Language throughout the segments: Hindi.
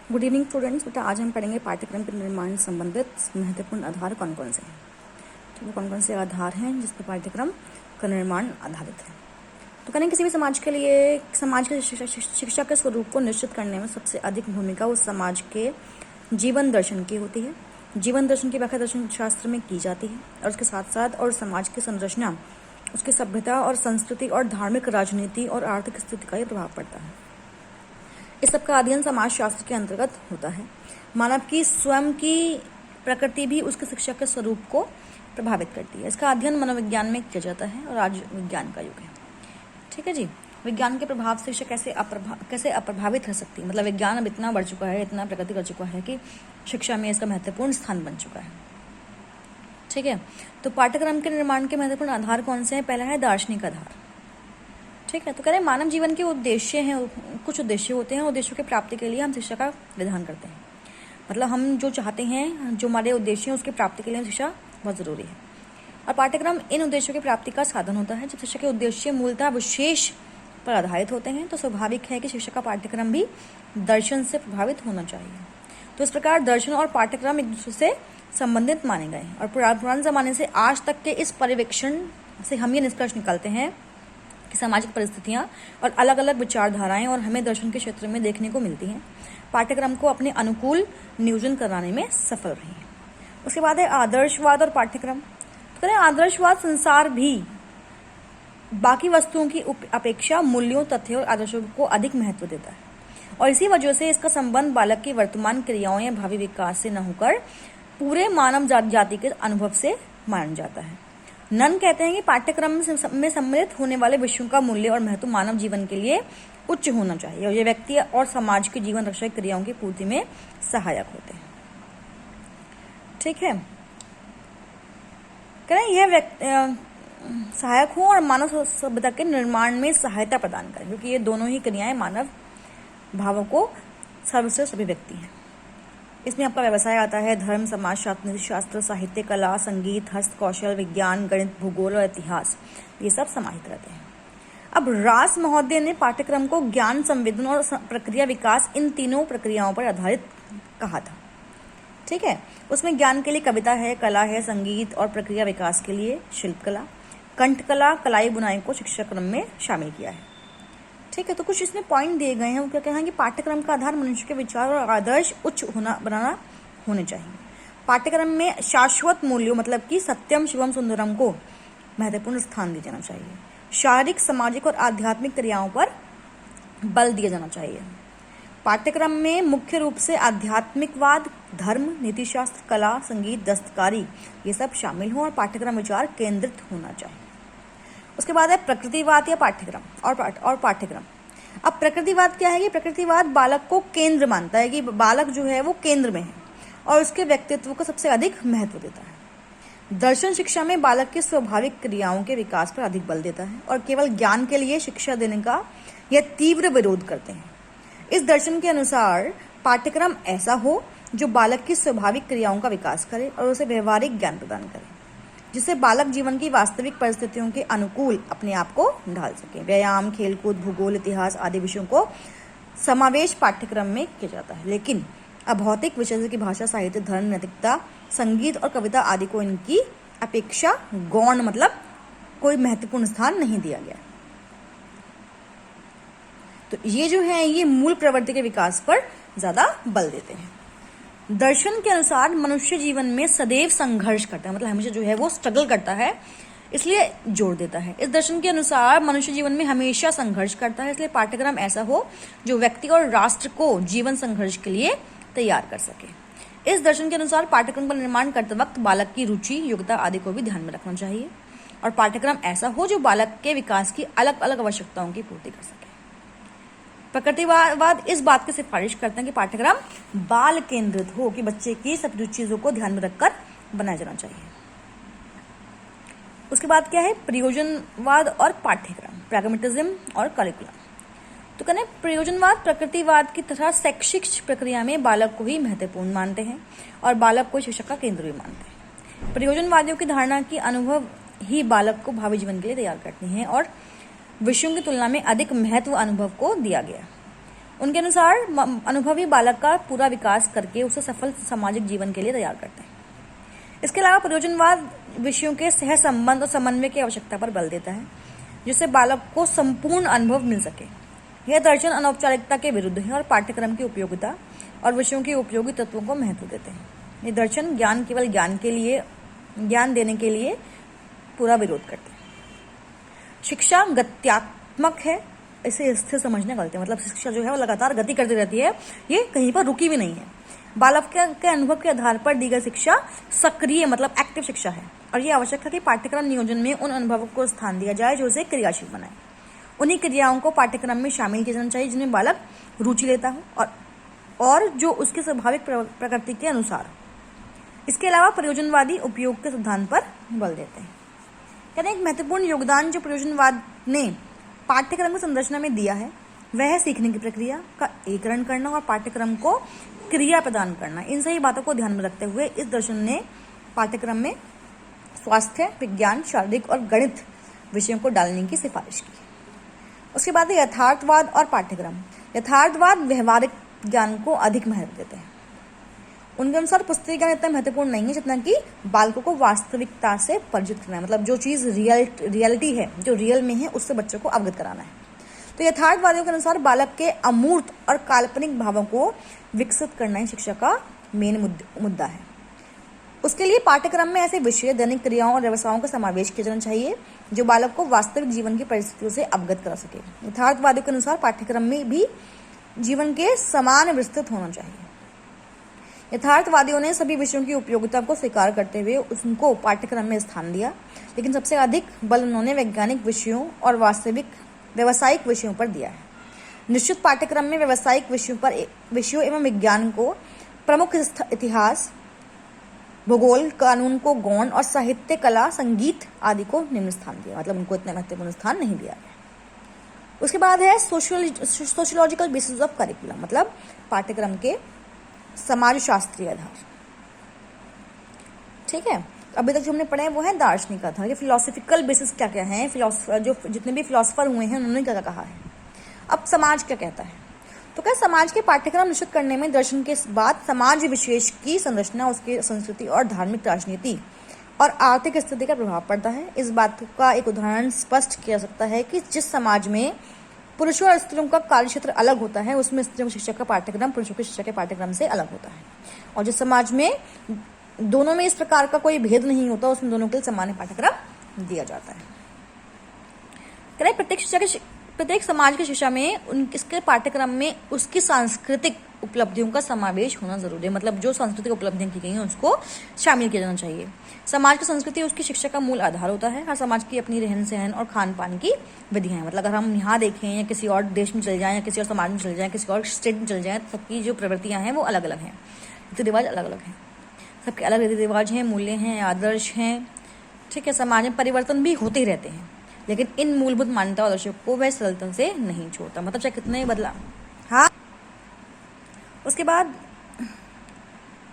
Good evening students. बेटा आज हम पढ़ेंगे पाठ्यक्रम के निर्माण से संबंधित महत्वपूर्ण आधार कौन कौन से हैं। तो वो कौन कौन से आधार हैं जिस पर पाठ्यक्रम का निर्माण आधारित है। तो करें किसी भी समाज के लिए समाज के शिक्षा के स्वरूप को निश्चित करने में सबसे अधिक भूमिका उस समाज के जीवन दर्शन की होती है। जीवन दर्शन की व्याख्या दर्शन शास्त्र में की जाती है और उसके साथ साथ और समाज की संरचना, उसकी सभ्यता और संस्कृति और धार्मिक, राजनीति और आर्थिक स्थिति का ही प्रभाव पड़ता है। इस सब का अध्ययन समाज शास्त्र के अंतर्गत होता है। मानव की स्वयं की प्रकृति भी उसके शिक्षा के स्वरूप को प्रभावित करती है। इसका अध्ययन मनोविज्ञान में किया जाता है और आज विज्ञान का युग है। ठीक है जी। विज्ञान के प्रभाव से शिक्षा कैसे अप्रभावित रह सकती है। मतलब विज्ञान अब इतना बढ़ चुका है, इतना प्रगति कर चुका है कि शिक्षा में इसका महत्वपूर्ण स्थान बन चुका है। ठीक है। तो पाठ्यक्रम के निर्माण के महत्वपूर्ण आधार कौन से हैं? पहला है दार्शनिक आधार। ठीक है। तो करें मानव जीवन के उद्देश्य हैं, कुछ उद्देश्य होते हैं। उद्देश्यों की प्राप्ति के लिए हम शिक्षा का विधान करते हैं। मतलब हम जो चाहते हैं, जो हमारे उद्देश्य हैं, उसकी प्राप्ति के लिए शिक्षा बहुत ज़रूरी है। और पाठ्यक्रम इन उद्देश्यों की प्राप्ति का साधन होता है। जब शिक्षा के उद्देश्य मूलतः विशेष पर आधारित होते हैं तो स्वाभाविक है कि शिक्षा का पाठ्यक्रम भी दर्शन से प्रभावित होना चाहिए। तो इस प्रकार दर्शन और पाठ्यक्रम एक दूसरे से संबंधित माने गए और पुराने जमाने से आज तक के इस पर्यवेक्षण से हम ये निष्कर्ष निकालते हैं कि सामाजिक परिस्थितियां और अलग अलग विचारधाराएं और हमें दर्शन के क्षेत्र में देखने को मिलती हैं, पाठ्यक्रम को अपने अनुकूल नियोजन कराने में सफल रही है। उसके बाद है आदर्शवाद और पाठ्यक्रम। तो करें आदर्शवाद संसार भी बाकी वस्तुओं की अपेक्षा मूल्यों, तथ्यों और आदर्शों को अधिक महत्व देता है और इसी वजह से इसका संबंध बालक की वर्तमान क्रियाओं या भावी विकास से न होकर पूरे मानव जाति के अनुभव से माना जाता है। नन कहते हैं कि पाठ्यक्रम में सम्मिलित होने वाले विषयों का मूल्य और महत्व मानव जीवन के लिए उच्च होना चाहिए और ये व्यक्ति और समाज की जीवन रक्षक क्रियाओं की पूर्ति में सहायक होते हैं। ठीक है। करें यह सहायक हो और मानव सभ्यता के निर्माण में सहायता प्रदान करें, क्योंकि ये दोनों ही क्रियाएं मानव भावों को सर्वश्रेष्ठ अभिव्यक्ति हैं। इसमें आपका व्यवसाय आता है, धर्म, समाज शास्त्र, नीति शास्त्र, साहित्य, कला, संगीत, हस्त कौशल, विज्ञान, गणित, भूगोल और इतिहास, ये सब समाहित रहते हैं। अब रास महोदय ने पाठ्यक्रम को ज्ञान, संवेदन और प्रक्रिया विकास, इन तीनों प्रक्रियाओं पर आधारित कहा था। ठीक है। उसमें ज्ञान के लिए कविता है, कला है, संगीत और प्रक्रिया विकास के लिए शिल्पकला, कंठकला, कलाई बुनाई को शिक्षा क्रम में शामिल किया है। ठीक है। तो कुछ इसमें पॉइंट दिए गए हैं। वो क्या कहें कि पाठ्यक्रम का आधार मनुष्य के विचार और आदर्श उच्च बनाना होने चाहिए। पाठ्यक्रम में शाश्वत मूल्यों मतलब कि सत्यम, शिवम, सुंदरम को महत्वपूर्ण स्थान दिया जाना चाहिए। शारीरिक, सामाजिक और आध्यात्मिक क्रियाओं पर बल दिया जाना चाहिए। पाठ्यक्रम में मुख्य रूप से आध्यात्मिकवाद, धर्म, नीति शास्त्र, कला, संगीत, दस्तकारी ये सब शामिल हों और पाठ्यक्रम विचार केंद्रित होना चाहिए। उसके बाद है प्रकृतिवाद या पाठ्यक्रम और पाठ्यक्रम। अब प्रकृतिवाद क्या है? कि प्रकृतिवाद बालक को केंद्र मानता है कि बालक जो है वो केंद्र में है और उसके व्यक्तित्व को सबसे अधिक महत्व देता है। दर्शन शिक्षा में बालक की स्वाभाविक क्रियाओं के विकास पर अधिक बल देता है और केवल ज्ञान के लिए शिक्षा देने का यह तीव्र विरोध करते हैं। इस दर्शन के अनुसार पाठ्यक्रम ऐसा हो जो बालक की स्वाभाविक क्रियाओं का विकास करे और उसे व्यवहारिक ज्ञान प्रदान करे, जिससे बालक जीवन की वास्तविक परिस्थितियों के अनुकूल अपने आप को ढाल सके। व्यायाम, खेलकूद, भूगोल, इतिहास आदि विषयों को समावेश पाठ्यक्रम में किया जाता है, लेकिन अभौतिक विषय जैसे कि भाषा, साहित्य, धर्म, नैतिकता, संगीत और कविता आदि को इनकी अपेक्षा गौण मतलब कोई महत्वपूर्ण स्थान नहीं दिया गया। तो ये जो है ये मूल प्रवृत्ति के विकास पर ज्यादा बल देते हैं। दर्शन के अनुसार मनुष्य जीवन में सदैव संघर्ष करता है, मतलब हमेशा जो है वो स्ट्रगल करता है, इसलिए जोर देता है। इस दर्शन के अनुसार मनुष्य जीवन में हमेशा संघर्ष करता है, इसलिए पाठ्यक्रम ऐसा हो जो व्यक्ति और राष्ट्र को जीवन संघर्ष के लिए तैयार कर सके। इस दर्शन के अनुसार पाठ्यक्रम का निर्माण करते वक्त बालक की रुचि, योग्यता आदि को भी ध्यान में रखना चाहिए और पाठ्यक्रम ऐसा हो जो बालक के विकास की अलग अलग आवश्यकताओं की पूर्ति कर सके। प्रकृतिवाद इस बात की सिफारिश करते हैं कि पाठ्यक्रम बाल केंद्रित हो, कि बच्चे की सब चीजों को ध्यान में रखकर बनाया जाना चाहिए। उसके बाद क्या है? प्रयोजनवाद और पाठ्यक्रम, प्रैग्मेटिज्म और करिकुलम। तो कहने प्रयोजनवाद प्रकृतिवाद की तरह शैक्षिक प्रक्रिया में बालक को ही महत्वपूर्ण मानते हैं और बालक को शिक्षा का केंद्र भी मानते हैं। प्रयोजनवादियों की धारणा की अनुभव ही बालक को भावी जीवन के लिए तैयार करती हैं और विषयों की तुलना में अधिक महत्व अनुभव को दिया गया। उनके अनुसार अनुभवी बालक का पूरा विकास करके उसे सफल सामाजिक जीवन के लिए तैयार करते हैं। इसके अलावा प्रयोजनवाद विषयों के सह संबंध और समन्वय की आवश्यकता पर बल देता है, जिससे बालक को संपूर्ण अनुभव मिल सके। यह दर्शन अनौपचारिकता के विरुद्ध है और पाठ्यक्रम की उपयोगिता और विषयों के उपयोगी तत्वों को महत्व देते हैं। ये दर्शन ज्ञान केवल ज्ञान देने के लिए पूरा विरोध करते हैं। शिक्षा गत्यात्मक है, इसे स्थिर समझना गलत है। मतलब शिक्षा जो है वो लगातार गति करती रहती है, ये कहीं पर रुकी भी नहीं है। बालक के अनुभव के आधार पर दी गई शिक्षा सक्रिय मतलब एक्टिव शिक्षा है, और ये आवश्यक है कि पाठ्यक्रम नियोजन में उन अनुभवों को स्थान दिया जाए जो उसे क्रियाशील बनाए। उन्हीं क्रियाओं को पाठ्यक्रम में शामिल किया जाना चाहिए जिन्हें बालक रुचि लेता हो और जो उसके स्वाभाविक प्रकृति के अनुसार। इसके अलावा प्रयोजनवादी उपयोग के सिद्धांत पर बल देते हैं। कहते हैं एक महत्वपूर्ण योगदान जो प्रयोजनवाद ने पाठ्यक्रम की संरचना में दिया है वह है सीखने की प्रक्रिया का एकीकरण करना और पाठ्यक्रम को क्रिया प्रदान करना। इन सही बातों को ध्यान में रखते हुए इस दर्शन ने पाठ्यक्रम में स्वास्थ्य, विज्ञान, शारीरिक और गणित विषयों को डालने की सिफारिश की। उसके बाद है यथार्थवाद और पाठ्यक्रम। यथार्थवाद व्यवहारिक ज्ञान को अधिक महत्व देते हैं। उनके अनुसार पुस्तकीय ज्ञान इतना महत्वपूर्ण नहीं है जितना कि बालकों को वास्तविकता से परिचित करना है। मतलब जो चीज़ रियलिटी है, जो रियल में है, उससे बच्चों को अवगत कराना है। तो यथार्थवादियों के अनुसार बालक के अमूर्त और काल्पनिक भावों को विकसित करना ही शिक्षा का मेन मुद्दा है। उसके लिए पाठ्यक्रम में ऐसे विषय, दैनिक क्रियाओं और व्यवसायों का समावेश किया जाना चाहिए जो बालक को वास्तविक जीवन की परिस्थितियों से अवगत करा सके। यथार्थवादियों के अनुसार पाठ्यक्रम में भी जीवन के समान विस्तृत होना चाहिए। यथार्थवादियों ने सभी विषयों की उपयोगिता को स्वीकार करते हुए उनको पाठ्यक्रम में स्थान दिया, लेकिन सबसे अधिक बल उन्होंने वैज्ञानिक विषयों और व्यावसायिक विषयों पर दिया है। निश्चित पाठ्यक्रम में व्यावसायिक विषयों एवं विज्ञान को प्रमुख इतिहास, भूगोल, कानून को गौण और साहित्य, कला, संगीत आदि को निम्न स्थान दिया। मतलब उनको इतना महत्वपूर्ण स्थान नहीं दिया गया। उसके बाद है सोशियोलॉजिकल बेसिस ऑफ करिकुलम, मतलब पाठ्यक्रम के समाजशास्त्रीय आधार। ठीक है, अभी तक जो हमने पढ़े हैं वो है दार्शनिक आधार। ये फिलोसफिकल बेसिस क्या क्या है, जो जितने भी फिलोसफर हुए हैं उन्होंने क्या कहा है। अब समाज क्या कहता है, तो क्या समाज के पाठ्यक्रम निश्चित करने में दर्शन के बाद समाज विशेष की संरचना, उसकी संस्कृति और धार्मिक, राजनीति और आर्थिक स्थिति का प्रभाव पड़ता है। इस बात का एक उदाहरण स्पष्ट किया जा सकता है कि जिस समाज में पुरुषों और स्त्रियों का कार्य क्षेत्र अलग होता है उसमें स्त्रियों की शिक्षा का पाठ्यक्रम पुरुषों की शिक्षा के पाठ्यक्रम से अलग होता है, और जिस समाज में दोनों में इस प्रकार का कोई भेद नहीं होता उसमें दोनों के लिए सामान्य पाठ्यक्रम दिया जाता है। प्रत्येक समाज की शिक्षा में इसके पाठ्यक्रम में उसकी सांस्कृतिक उपलब्धियों का समावेश होना जरूरी है। मतलब जो सांस्कृतिक उपलब्धियां की गई हैं उसको शामिल किया जाना चाहिए। समाज की संस्कृति उसकी शिक्षा का मूल आधार होता है। हर समाज की अपनी रहन सहन और खान पान की विधियां हैं। मतलब अगर हम यहाँ देखें या किसी और देश में चले जाएं या किसी और समाज में चले जाएं, किसी और स्टेट में चले जाएं, तो सबकी जो प्रवृत्तियां हैं वो अलग अलग हैं, रीति रिवाज अलग अलग हैं, सबके अलग रीति रिवाज हैं, मूल्य हैं, आदर्श हैं। ठीक है, समाज में परिवर्तन भी होते ही रहते हैं, लेकिन इन मूलभूत मान्यता और आदर्शों को वह सरलता से नहीं छोड़ता। मतलब चाहे कितना ही बदला। हाँ, उसके बाद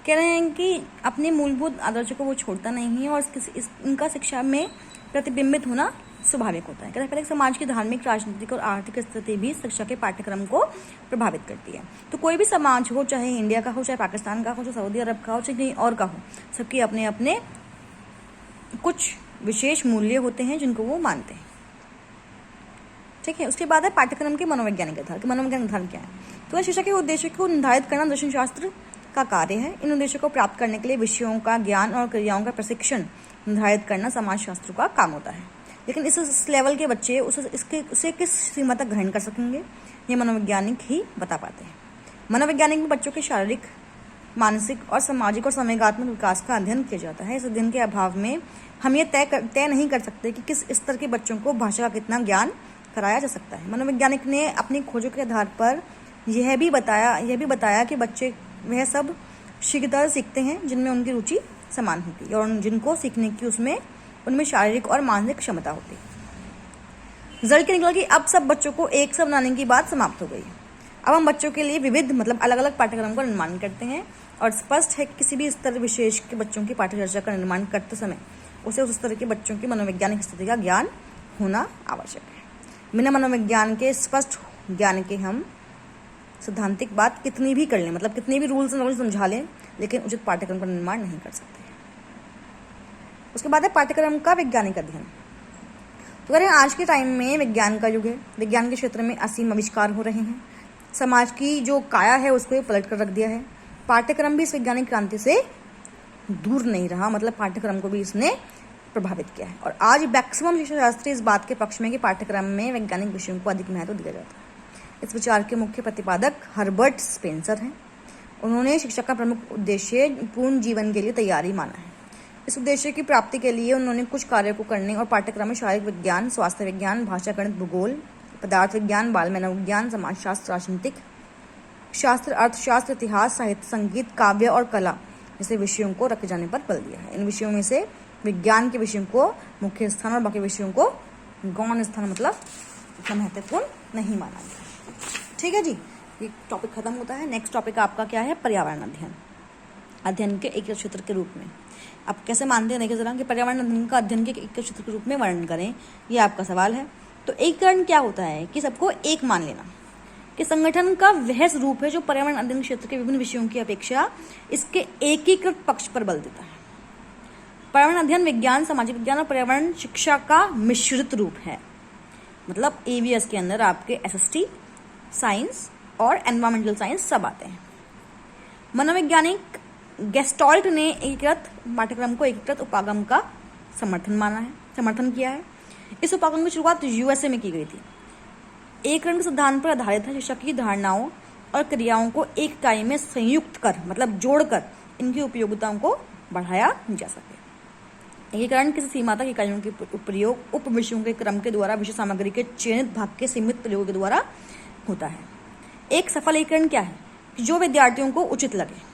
कह रहे हैं कि अपने मूलभूत आदर्शों को वो छोड़ता नहीं है और इनका शिक्षा में प्रतिबिंबित होना स्वाभाविक होता है। कहते हैं समाज की धार्मिक, राजनीतिक और आर्थिक स्थिति भी शिक्षा के पाठ्यक्रम को प्रभावित करती है। तो कोई भी समाज हो, चाहे इंडिया का हो, चाहे पाकिस्तान का हो, चाहे सऊदी अरब का हो, चाहे कहीं और का हो, सबके अपने अपने कुछ विशेष मूल्य होते हैं जिनको वो मानते हैं। ठीक है, उसके बाद है पाठ्यक्रम के मनोवैज्ञानिक आधार। के मनोवैज्ञानिक आधार क्या है, तो शिक्षा के उद्देश्य को निर्धारित करना दर्शन शास्त्र का कार्य है। इन उद्देश्यों को प्राप्त करने के लिए विषयों का ज्ञान और क्रियाओं का प्रशिक्षण निर्धारित करना समाजशास्त्र का काम होता है। लेकिन इस लेवल के बच्चे उसे किस सीमा तक ग्रहण कर सकेंगे, ये मनोवैज्ञानिक ही बता पाते हैं। मनोवैज्ञानिक में बच्चों के शारीरिक, मानसिक और सामाजिक और संवेगात्मक विकास का अध्ययन किया जाता है। इस अध्ययन के अभाव में हम ये तय नहीं कर सकते कि किस स्तर के बच्चों को भाषा का कितना ज्ञान कराया जा सकता है। मनोवैज्ञानिक ने अपनी खोजों के आधार पर यह भी बताया कि बच्चे वह सब शीघ्रता से सीखते हैं जिनमें उनकी रुचि समान होती है और जिनको सीखने की उनमें शारीरिक और मानसिक क्षमता होती है। रिजल्ट के निकला कि अब सब बच्चों को एक सा बनाने की बात समाप्त हो गई है। अब हम बच्चों के लिए विविध मतलब अलग अलग पाठ्यक्रम का निर्माण करते हैं और स्पष्ट है कि किसी भी स्तर विशेष के बच्चों की पाठ्यचर्या का निर्माण करते समय उसे उस तरह के बच्चों की मनोवैज्ञानिक स्थिति का ज्ञान होना आवश्यक है। बिना मनोविज्ञान के स्पष्ट ज्ञान के हम सैद्धांतिक बात कितनी भी कर लें, मतलब कितनी भी रूल्स एंड नॉलेज समझा लें, लेकिन उचित पाठ्यक्रम का निर्माण नहीं कर सकते। उसके बाद है पाठ्यक्रम का वैज्ञानिक अध्ययन। तो करें आज के टाइम में विज्ञान का युग है, विज्ञान के क्षेत्र में असीम आविष्कार हो रहे हैं, समाज की जो काया है उसको पलट कर रख दिया है। पाठ्यक्रम भी इस वैज्ञानिक क्रांति से दूर नहीं रहा, मतलब पाठ्यक्रम को भी इसने प्रभावित किया है। और आज मैक्सिमम शिक्षा शास्त्री इस बात के पक्ष में कि पाठ्यक्रम में वैज्ञानिक विषयों को अधिक महत्व दिया जाता है। इस विचार के मुख्य प्रतिपादक हर्बर्ट स्पेंसर हैं। उन्होंने शिक्षा का प्रमुख उद्देश्य पूर्ण जीवन के लिए तैयारी माना है। इस उद्देश्य की प्राप्ति के लिए उन्होंने कुछ कार्यों को करने और पाठ्यक्रम में शारीरिक विज्ञान, स्वास्थ्य विज्ञान, भाषा, गणित, भूगोल, पदार्थ विज्ञान, बाल मनोविज्ञान, समाजशास्त्र, राजनीतिक शास्त्र, अर्थशास्त्र, इतिहास, साहित्य, संगीत, काव्य और कला जैसे विषयों को रखे जाने पर बल दिया है। इन विषयों में से विज्ञान के विषयों को मुख्य स्थान और बाकी विषयों को गौण स्थान, मतलब इतना महत्वपूर्ण नहीं माना गया। ठीक है जी, ये टॉपिक खत्म होता है। नेक्स्ट टॉपिक आपका क्या है? पर्यावरण अध्ययन। अध्ययन के एक क्षेत्र के रूप में आप कैसे मानते हैं, देखिए जरा कि पर्यावरण अध्ययन का अध्ययन के एक क्षेत्र के रूप में वर्णन करें, ये आपका सवाल है। तो एकीकरण क्या होता है कि सबको एक मान लेना, कि संगठन का वह स्वरूप है जो पर्यावरण अध्ययन क्षेत्र के विभिन्न विषयों की अपेक्षा इसके एकीकृत पक्ष पर बल देता है। पर्यावरण अध्ययन विज्ञान, सामाजिक विज्ञान और पर्यावरण शिक्षा का मिश्रित रूप है। मतलब एवीएस के अंदर आपके एसएसटी, साइंस और एनवायरमेंटल साइंस सब आते हैं। मनोवैज्ञानिक गेस्टॉल्ट ने एकीकृत पाठ्यक्रम को एकीकृत उपागम का समर्थन किया है। इस उपागम की शुरुआत यूएसए में की गई थी। एकीकरण के सिद्धांत पर आधारित है। शिक्षा की धारणाओं और क्रियाओं को एक इकाई में संयुक्त कर, मतलब जोड़कर इनकी उपयोगिताओं को बढ़ाया जा सके। एकीकरण किसी सीमा तक इकाइयों के प्रयोग उप विषयों के क्रम के द्वारा विषय सामग्री के चयनित भाग के सीमित प्रयोग के द्वारा होता है। एक सफल एकीकरण क्या है? कि जो विद्यार्थियों को उचित लगे।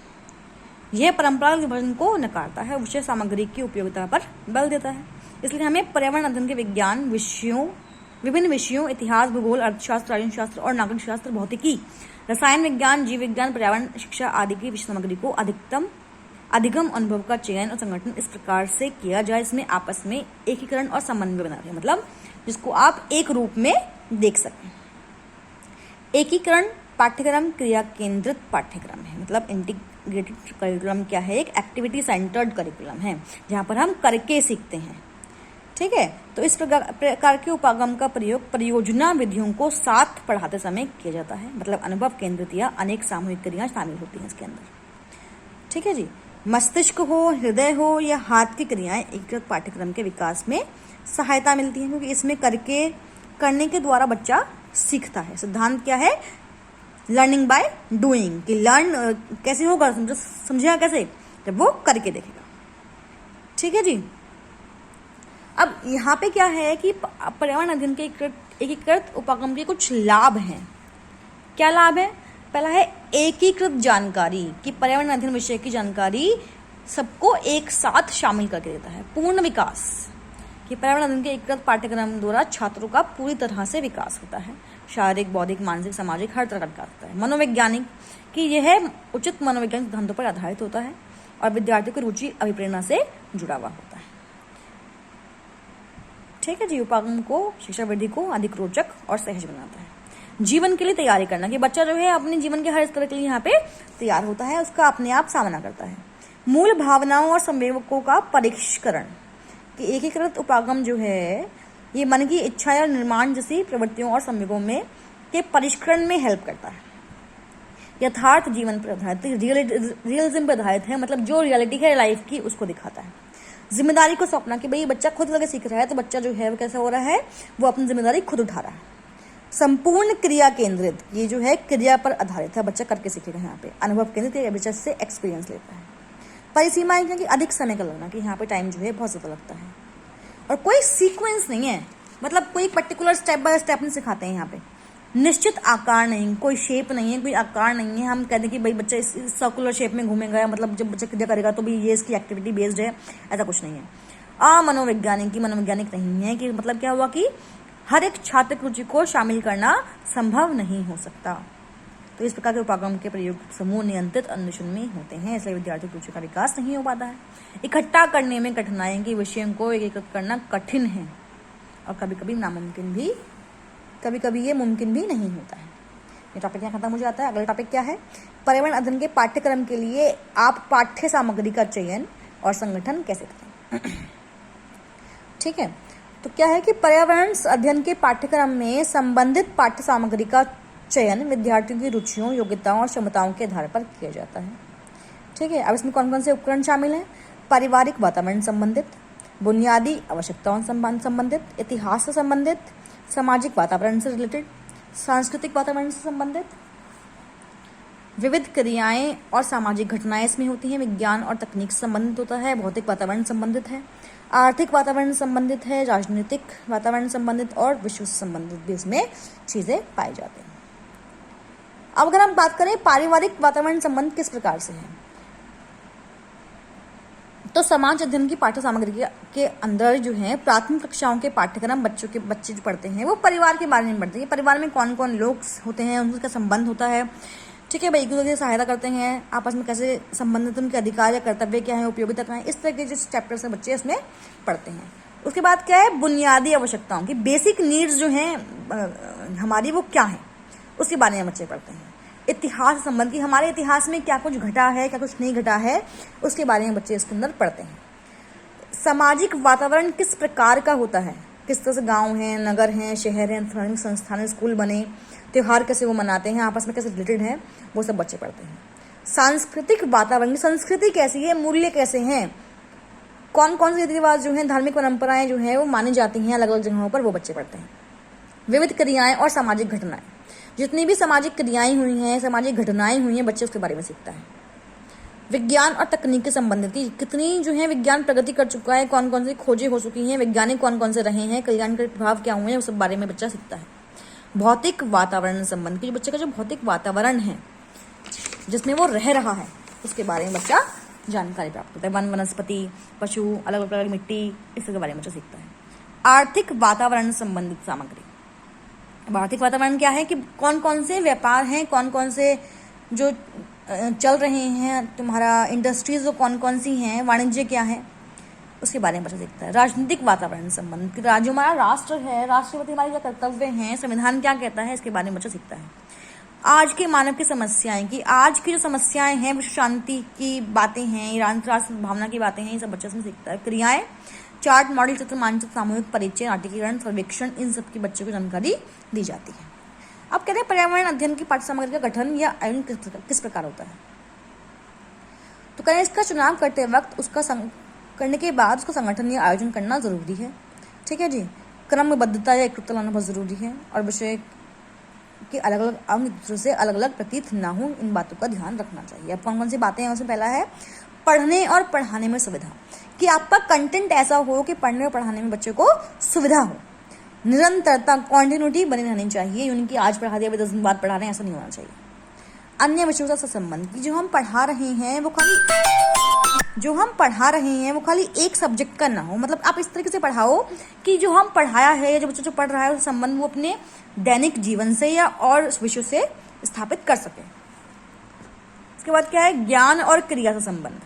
यह परंपरागत विभाजन को नकारता है, विषय सामग्री की उपयोगिता पर बल देता है। इसलिए हमें पर्यावरण अध्ययन के विभिन्न विषयों इतिहास, भूगोल, अर्थशास्त्र, राजनीति शास्त्र और नागरिक शास्त्र, भौतिकी, रसायन विज्ञान, जीव विज्ञान, पर्यावरण शिक्षा आदि की विषय सामग्री को अधिगम अनुभव का चयन और संगठन इस प्रकार से किया जाए इसमें आपस में एकीकरण और समन्वय बना रहे, मतलब जिसको आप एक रूप में देख सकें। एकीकरण पाठ्यक्रम क्रिया केंद्रित पाठ्यक्रम है, मतलब इंटीग्रेटेड करिकुलम क्या है? एक एक्टिविटी सेंटर्ड करिकुलम है जहाँ पर हम करके सीखते हैं। ठीक है, तो इस प्रकार के उपागम का प्रयोग परियोजना विधियों को साथ पढ़ाते समय किया जाता है, मतलब अनुभव केंद्रित या अनेक सामूहिक क्रियाएं शामिल होती हैं इसके अंदर। ठीक है जी, मस्तिष्क हो, हृदय हो या हाथ की क्रियाएं एकीकृत पाठ्यक्रम के विकास में सहायता मिलती है, क्योंकि इसमें करने के द्वारा बच्चा सीखता है। सिद्धांत क्या है? लर्निंग बाय डूइंग, कि लर्न कैसे होगा, समझेगा कैसे? जब वो करके देखेगा। ठीक है जी, अब यहाँ पे क्या है कि पर्यावरण अध्ययन के एकीकृत उपागम के कुछ लाभ हैं। क्या लाभ है? पहला है एकीकृत जानकारी, कि पर्यावरण अध्ययन विषय की जानकारी सबको एक साथ शामिल करके देता है। पूर्ण विकास, कि पर्यावरण अध्ययन के एकीकृत पाठ्यक्रम द्वारा छात्रों का पूरी तरह से विकास होता है, शारीरिक, बौद्धिक, मानसिक, सामाजिक हर तरह का विकास होता है। मनोवैज्ञानिक, कि यह उचित मनोवैज्ञानिक सिद्धांतों पर आधारित होता है और विद्यार्थियों की रुचि अभिप्रेरणा से जुड़ा हुआ होता है। ठीक है जी, उपागम को शिक्षा विधि को अधिक रोचक और सहज बनाता है। जीवन के लिए तैयारी करना, कि बच्चा जो है अपने जीवन के हर स्तर के लिए यहाँ पे तैयार होता है, उसका अपने आप सामना करता है। मूल भावनाओं और संवेदकों का परिष्करण, कि एकीकृत उपागम जो है ये मन की इच्छा या निर्माण जैसी प्रवृत्तियों और संवेगों में के परिष्करण में हेल्प करता है। यथार्थ जीवन पर आधारित, रियलिज्म पर आधारित है, मतलब जो रियलिटी है लाइफ की उसको दिखाता है। जिम्मेदारी को सौंपना, कि भाई बच्चा खुद लगे सीख रहा है, तो बच्चा जो है वो कैसा हो रहा है, वो अपनी जिम्मेदारी खुद उठा रहा है। संपूर्ण क्रिया केंद्रित, ये जो है क्रिया पर आधारित है, बच्चा करके सीखेगा। यहाँ पे अनुभव केंद्रित, ये बच्चा से एक्सपीरियंस लेता है। परिसीमाएं, कि अधिक समय का लगना, कि यहाँ पे टाइम जो है बहुत ज़्यादा लगता है। और कोई सीक्वेंस नहीं है, मतलब कोई पर्टिकुलर स्टेप बाय स्टेप नहीं सिखाते हैं यहाँ पे। निश्चित आकार नहीं, कोई शेप नहीं है, कोई आकार नहीं है। हम कहते हैं कि भाई बच्चा इस सर्कुलर शेप में घूमेगा, मतलब जब बच्चा क्रिया करेगा तो भी ये इसकी एक्टिविटी बेस्ड है, ऐसा कुछ नहीं है। मनोवैज्ञानिक नहीं है, कि मतलब क्या हुआ कि हर एक छात्र की रुचि को शामिल करना संभव नहीं हो सकता। तो इस प्रकार के उपागम के प्रयोग समूह नियंत्रित अन्वेषण में होते हैं, इसलिए विद्यार्थियों की रुचि का विकास नहीं हो पाता है। इकट्ठा करने में कठिनाई, की विषयों को एकीकृत करना कठिन है और कभी कभी नामुमकिन भी, कभी कभी ये मुमकिन भी नहीं होता है। ये टॉपिक यहाँ खत्म हो जाता है। अगला टॉपिक क्या है? पर्यावरण अध्ययन के पाठ्यक्रम के लिए आप पाठ्य सामग्री का चयन और संगठन कैसे करें? ठीक है, तो क्या है कि पर्यावरण अध्ययन के पाठ्यक्रम में संबंधित पाठ्य सामग्री का चयन विद्यार्थियों की रुचियों, योग्यताओं और क्षमताओं के आधार पर किया जाता है। ठीक है, अब इसमें कौन कौन से उपकरण शामिल हैं? पारिवारिक वातावरण संबंधित, बुनियादी आवश्यकताओं संबंधित, इतिहास से संबंधित, सामाजिक वातावरण से रिलेटेड, सांस्कृतिक वातावरण से संबंधित, विविध क्रियाएं और सामाजिक घटनाएं इसमें होती हैं, विज्ञान और तकनीक से संबंधित होता है, भौतिक वातावरण संबंधित है, आर्थिक वातावरण संबंधित है, राजनीतिक वातावरण संबंधित और विश्व से संबंधित भी इसमें चीजें पाई जाती हैं। अब अगर हम बात करें पारिवारिक वातावरण संबंध किस प्रकार से है, तो समाज अध्ययन की पाठ्य सामग्री के अंदर जो है प्राथमिक कक्षाओं के पाठ्यक्रम बच्चे जो पढ़ते हैं वो परिवार के बारे में पढ़ते हैं। परिवार में कौन कौन लोग होते हैं, उनका संबंध होता है। ठीक है भाई, एक दूसरे की सहायता करते हैं, आपस में कैसे संबंधित, उनके अधिकार या कर्तव्य क्या है, उपयोगिता क्या है, इस तरह के जो चैप्टर्स हैं बच्चे इसमें पढ़ते हैं। उसके बाद क्या है? बुनियादी आवश्यकताओं की, बेसिक नीड्स जो हैं हमारी वो क्या है, उसके बारे में बच्चे पढ़ते हैं। इतिहास संबंध की, हमारे इतिहास में क्या कुछ घटा है, क्या कुछ नहीं घटा है, उसके बारे में बच्चे इसके अंदर पढ़ते हैं। सामाजिक वातावरण किस प्रकार का होता है, किस तरह से गांव हैं, नगर हैं, शहर हैं, धार्मिक संस्थान, स्कूल बने, त्योहार कैसे वो मनाते हैं, आपस में कैसे रिलेटेड है, वो सब बच्चे पढ़ते हैं। सांस्कृतिक वातावरण, संस्कृति कैसी है, मूल्य कैसे हैं, कौन कौन से रीति रिवाज जो हैं, धार्मिक परंपराएं जो है वो मानी जाती हैं अलग अलग जगहों पर, वो बच्चे पढ़ते हैं। विविध क्रियाएं और सामाजिक घटनाएं, जितनी भी सामाजिक क्रियाएं हुई हैं, सामाजिक घटनाएं हुई हैं, बच्चे उसके बारे में सीखता है। विज्ञान और तकनीक के संबंधित की कितनी जो है विज्ञान प्रगति कर चुका है, कौन कौन सी खोजें हो चुकी हैं, वैज्ञानिक कौन कौन से रहे हैं, कल्याणकारी प्रभाव क्या हुए हैं, उस सब बारे में बच्चा सीखता है। भौतिक वातावरण संबंध की, बच्चे का जो भौतिक वातावरण है जिसमें वो रह रहा है, उसके बारे में बच्चा जानकारी प्राप्त होता है। वन, वनस्पति, पशु, अलग अलग मिट्टी, इसके बारे में बच्चा सीखता है। आर्थिक वातावरण संबंधित सामग्री, आर्थिक वातावरण क्या है कि कौन कौन से व्यापार हैं, कौन कौन से जो चल रहे हैं, तुम्हारा इंडस्ट्रीज वो कौन कौन सी हैं, वाणिज्य क्या है, उसके बारे में बच्चा सीखता है। राजनीतिक वातावरण संबंध कि राज्य हमारा राष्ट्र है, राष्ट्रपति हमारे क्या कर्तव्य हैं, संविधान क्या कहता है, इसके बारे में बच्चा सीखता है। आज के मानव की समस्याएं कि आज की जो समस्याएं हैं, विश्व शांति की बातें हैं, राष्ट्र भावना की बातें हैं, ये सब बच्चा इसमें सीखता है। क्रियाएं, चार्ट, मॉडल, चित्र, मानचित्र, सामूहिक परिचय, नाटकीकरण, सर्वेक्षण, इन सब की बच्चों को जानकारी दी जाती है। अब कहते हैं पर्यावरण अध्ययन की पाठ्य सामग्री का गठन या आयोजन किस प्रकार होता है, तो करें इसका चुनाव करते वक्त उसका करने के बाद उसका संगठन या आयोजन करना जरूरी है। ठीक है जी, क्रमबद्धता या एकरूपता लाना बहुत जरूरी है, और विषय के अलग अलग अंग एक दूसरे से अलग अलग प्रतीत ना हो, इन बातों का ध्यान रखना चाहिए। अब कौन कौन सी बातें हैं, उसमें पहला है पढ़ने और पढ़ाने में सुविधा, कि आपका कंटेंट ऐसा हो कि पढ़ने और पढ़ाने में बच्चे को सुविधा हो। निरंतरता, कॉन्टिन्यूटी बनी रहनी चाहिए, यूं कि आज पढ़ा दिया 10 दिन बाद पढ़ा रहे हैं, ऐसा नहीं होना चाहिए। अन्य विषयों से संबंध की, जो हम पढ़ा रहे हैं वो खाली एक सब्जेक्ट का ना हो, मतलब आप इस तरीके से पढ़ाओ कि जो हम पढ़ाया है या जो बच्चा जो पढ़ रहा है उसका संबंध वो अपने दैनिक जीवन से या और विषयों से स्थापित कर सके। इसके बाद क्या है? ज्ञान और क्रिया से संबंध,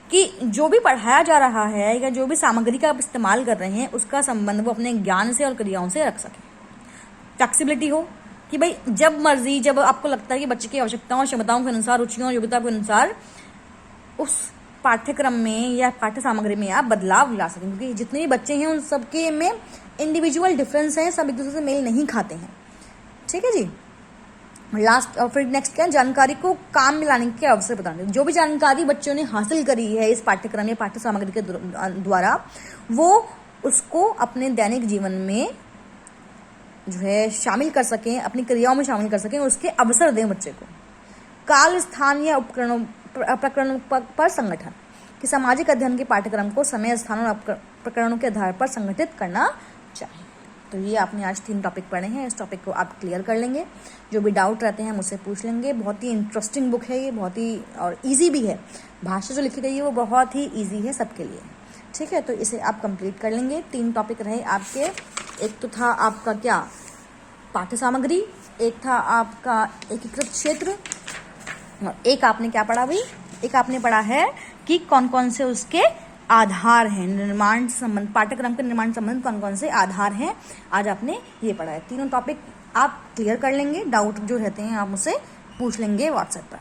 कि जो भी पढ़ाया जा रहा है या जो भी सामग्री का आप इस्तेमाल कर रहे हैं उसका संबंध वो अपने ज्ञान से और क्रियाओं से रख सके। फ्लेक्सिबिलिटी हो कि भाई जब मर्जी, जब आपको लगता है कि बच्चे की आवश्यकताओं और क्षमताओं के अनुसार, रुचियों और योग्यता के अनुसार उस पाठ्यक्रम में या पाठ्य सामग्री में आप बदलाव ला सकें, क्योंकि जितने भी बच्चे हैं उन सबके में इंडिविजुअल डिफरेंस है, सब एक दूसरे से मेल नहीं खाते हैं। ठीक है जी। लास्ट और फिर नेक्स्ट क्या है? जानकारी को काम में लाने के अवसर बताने, जो भी जानकारी बच्चों ने हासिल करी है इस पाठ्यक्रम या पाठ्य सामग्री के द्वारा, वो उसको अपने दैनिक जीवन में जो है शामिल कर सकें, अपनी क्रियाओं में शामिल कर सकें, उसके अवसर दें बच्चे को। काल, स्थान या प्रकरणों पर संगठन, कि सामाजिक अध्ययन के पाठ्यक्रम को समय, स्थान और प्रकरणों के आधार पर संगठित करना चाहिए। तो ये आपने आज 3 टॉपिक पढ़े हैं, इस टॉपिक को आप क्लियर कर लेंगे। जो भी डाउट रहते हैं मुझसे पूछ लेंगे। बहुत ही इंटरेस्टिंग बुक है ये, बहुत ही और ईजी भी है। भाषा जो लिखी गई है वो बहुत ही ईजी है सबके लिए। ठीक है, तो इसे आप कंप्लीट कर लेंगे। 3 टॉपिक रहे आपके, एक तो था आपका क्या पाठ्य सामग्री, एक था आपका एकीकृत क्षेत्र, और एक आपने क्या पढ़ा भाई? एक आपने पढ़ा है कि कौन कौन से उसके आधार हैं, निर्माण संबंध, पाठ्यक्रम के निर्माण संबंध कौन कौन से आधार हैं, आज आपने ये पढ़ा है। तीनों टॉपिक आप क्लियर कर लेंगे, डाउट जो रहते हैं आप मुझसे पूछ लेंगे व्हाट्सएप पर।